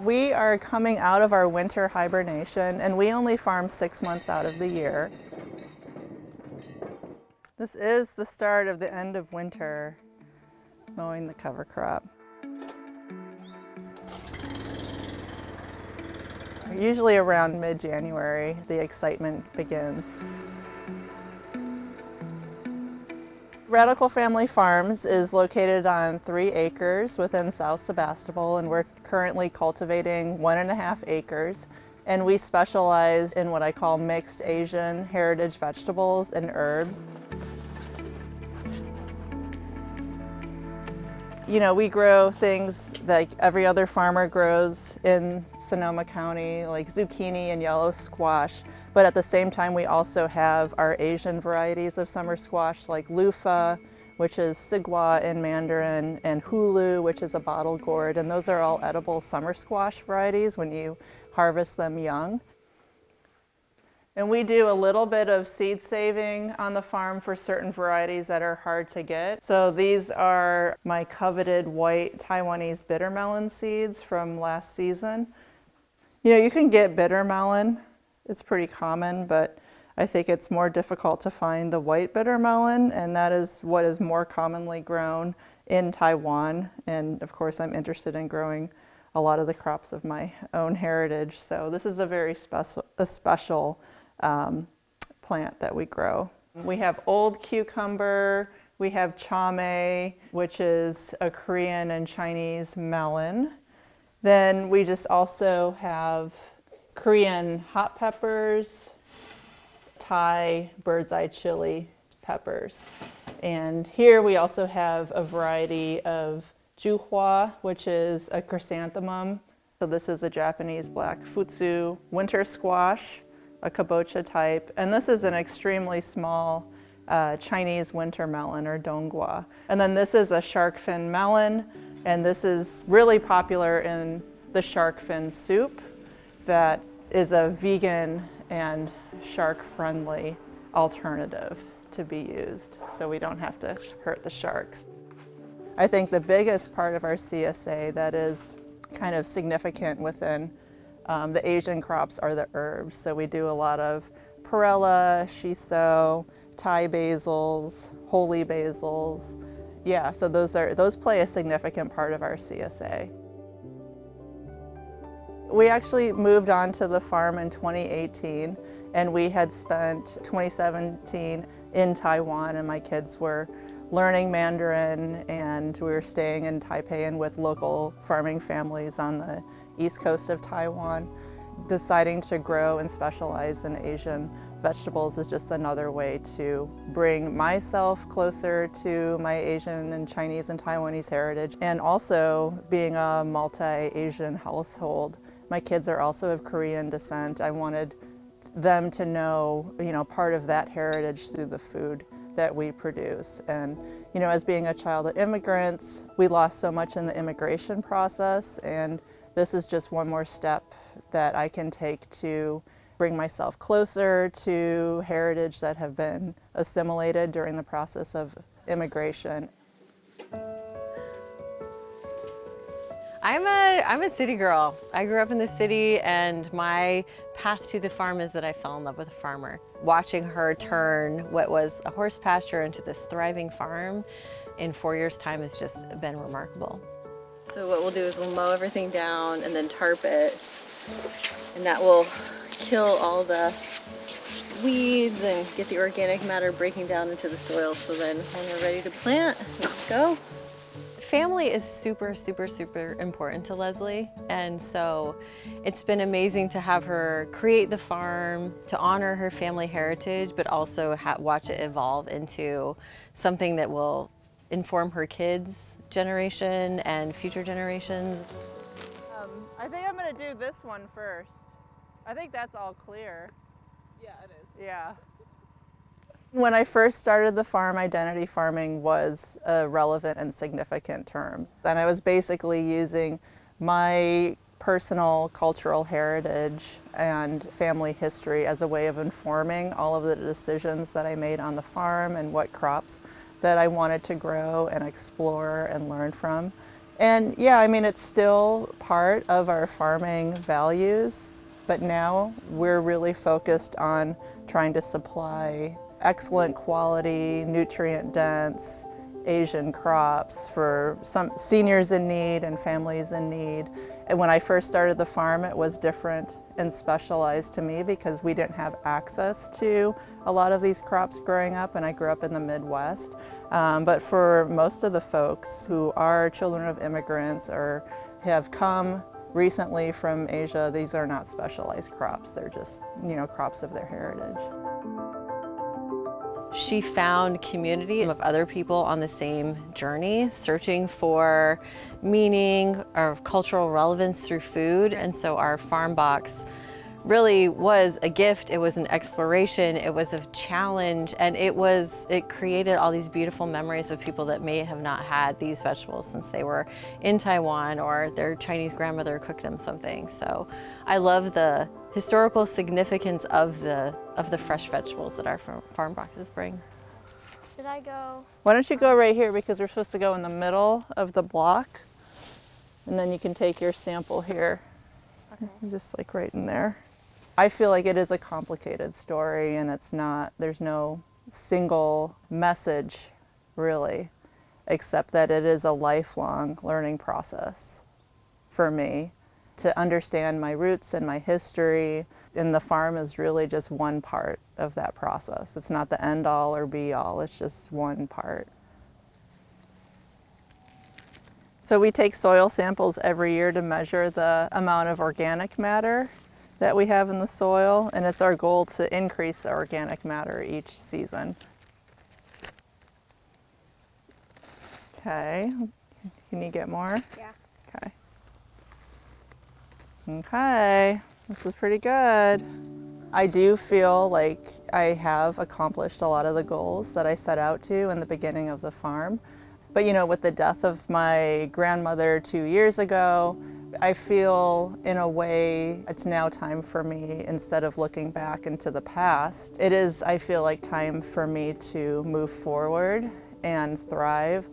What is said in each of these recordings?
We are coming out of our winter hibernation, and we only farm 6 months out of the year. This is the start of the end of winter, mowing the cover crop. Usually around mid-January, the excitement begins. Radical Family Farms is located on 3 acres within South Sebastopol, and we're currently cultivating 1.5 acres. And we specialize in what I call mixed Asian heritage vegetables and herbs. You know, we grow things like every other farmer grows in Sonoma County, like zucchini and yellow squash. But at the same time, we also have our Asian varieties of summer squash, like loofah, which is sigua in Mandarin, and hulu, which is a bottle gourd. And those are all edible summer squash varieties when you harvest them young. And we do a little bit of seed saving on the farm for certain varieties that are hard to get. So these are my coveted white Taiwanese bitter melon seeds from last season. You know, you can get bitter melon. It's pretty common, but I think it's more difficult to find the white bitter melon, and that is what is more commonly grown in Taiwan. And of course, I'm interested in growing a lot of the crops of my own heritage. So this is a very special plant that we grow. We have old cucumber, we have chame, which is a Korean and Chinese melon. Then we just also have Korean hot peppers, Thai bird's eye chili peppers. And here we also have a variety of juhua, which is a chrysanthemum. So this is a Japanese black futsu winter squash, a kabocha type, and this is an extremely small Chinese winter melon, or donggua. And then this is a shark fin melon, and this is really popular in the shark fin soup that is a vegan and shark-friendly alternative to be used, so we don't have to hurt the sharks. I think the biggest part of our CSA that is kind of significant within the Asian crops are the herbs. So we do a lot of perilla, shiso, Thai basils, holy basils. Yeah, so those play a significant part of our CSA. We actually moved on to the farm in 2018, and we had spent 2017 in Taiwan, and my kids were learning Mandarin, and we were staying in Taipei and with local farming families on the east coast of Taiwan. Deciding to grow and specialize in Asian vegetables is just another way to bring myself closer to my Asian and Chinese and Taiwanese heritage. And also, being a multi-Asian household, my kids are also of Korean descent. I wanted them to know, part of that heritage through the food that we produce. And, as being a child of immigrants, we lost so much in the immigration process, and this is just one more step that I can take to bring myself closer to heritage that have been assimilated during the process of immigration. I'm a city girl. I grew up in the city, and my path to the farm is that I fell in love with a farmer. Watching her turn what was a horse pasture into this thriving farm in 4 years' time has just been remarkable. So what we'll do is we'll mow everything down and then tarp it, and that will kill all the weeds and get the organic matter breaking down into the soil, so then when we're ready to plant, let's go. Family is super, super, super important to Leslie, and so it's been amazing to have her create the farm, to honor her family heritage, but also watch it evolve into something that will inform her kids' generation and future generations. I think I'm going to do this one first. I think that's all clear. Yeah, it is. Yeah. When I first started the farm, identity farming was a relevant and significant term. And I was basically using my personal cultural heritage and family history as a way of informing all of the decisions that I made on the farm and what crops that I wanted to grow and explore and learn from. And yeah, I mean, it's still part of our farming values, but now we're really focused on trying to supply excellent quality, nutrient dense Asian crops for some seniors in need and families in need. And when I first started the farm, it was different and specialized to me because we didn't have access to a lot of these crops growing up, and I grew up in the Midwest. But for most of the folks who are children of immigrants or have come recently from Asia, these are not specialized crops. They're just, crops of their heritage. She found community of other people on the same journey, searching for meaning or cultural relevance through food. And so our farm box really was a gift. It was an exploration. It was a challenge, and it created all these beautiful memories of people that may have not had these vegetables since they were in Taiwan or their Chinese grandmother cooked them something. So I love the historical significance of the fresh vegetables that our farm boxes bring. Should I go? Why don't you go right here, because we're supposed to go in the middle of the block, and then you can take your sample here. Okay. Just like right in there. I feel like it is a complicated story, and there's no single message really, except that it is a lifelong learning process for me to understand my roots and my history. And the farm is really just one part of that process. It's not the end all or be all, it's just one part. So we take soil samples every year to measure the amount of organic matter that we have in the soil, and it's our goal to increase the organic matter each season. Okay, can you get more? Yeah. Okay. Okay, this is pretty good. I do feel like I have accomplished a lot of the goals that I set out to in the beginning of the farm. But with the death of my grandmother 2 years ago, I feel in a way it's now time for me, instead of looking back into the past, it is, I feel like, time for me to move forward and thrive.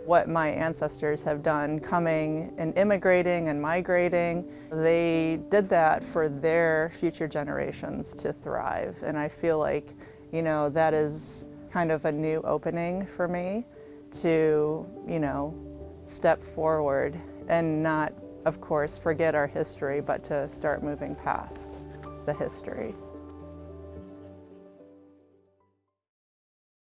What my ancestors have done, coming and immigrating and migrating, they did that for their future generations to thrive. And I feel like, that is kind of a new opening for me to, step forward and not, of course, forget our history, but to start moving past the history.